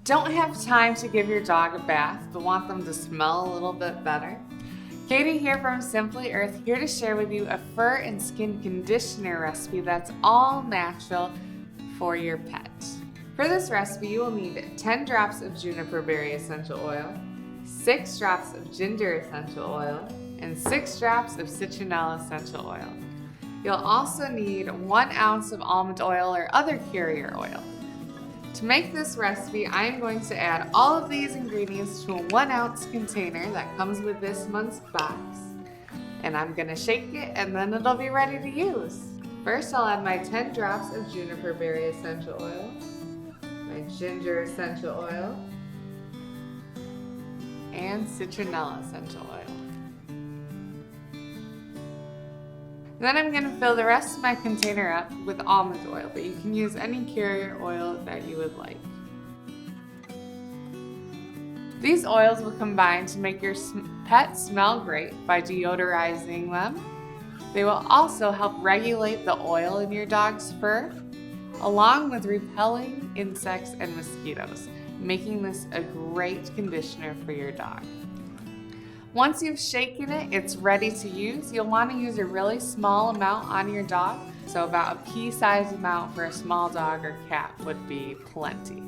Don't have time to give your dog a bath, but want them to smell a little bit better? Katie here from Simply Earth, here to share with you a fur and skin conditioner recipe that's all natural for your pet. For this recipe, you will need 10 drops of Juniper Berry Essential Oil, 6 drops of Ginger Essential Oil, and 6 drops of Citronella Essential Oil. You'll also need 1 ounce of almond oil or other carrier oil. To make this recipe, I am going to add all of these ingredients to a 1 ounce container that comes with this month's box. And I'm going to shake it and then it'll be ready to use. First, I'll add my 10 drops of Juniper Berry Essential Oil, my Ginger Essential Oil, and Citronella Essential Oil. Then I'm going to fill the rest of my container up with almond oil, but you can use any carrier oil that you would like. These oils will combine to make your pet smell great by deodorizing them. They will also help regulate the oil in your dog's fur, along with repelling insects and mosquitoes, making this a great conditioner for your dog. Once you've shaken it, it's ready to use. You'll want to use a really small amount on your dog, so about a pea-sized amount for a small dog or cat would be plenty.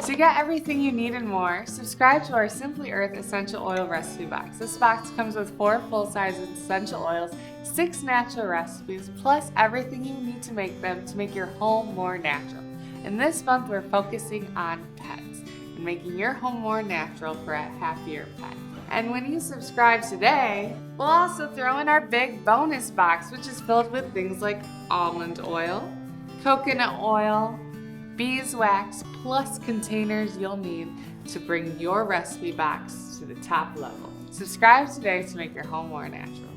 To get everything you need and more, subscribe to our Simply Earth Essential Oil Recipe Box. This box comes with 4 full-size essential oils, 6 natural recipes, plus everything you need to make them to make your home more natural. And this month we're focusing on pets and making your home more natural for a happier pet. And when you subscribe today, we'll also throw in our big bonus box, which is filled with things like almond oil, coconut oil, beeswax, plus containers you'll need to bring your recipe box to the top level. Subscribe today to make your home more natural.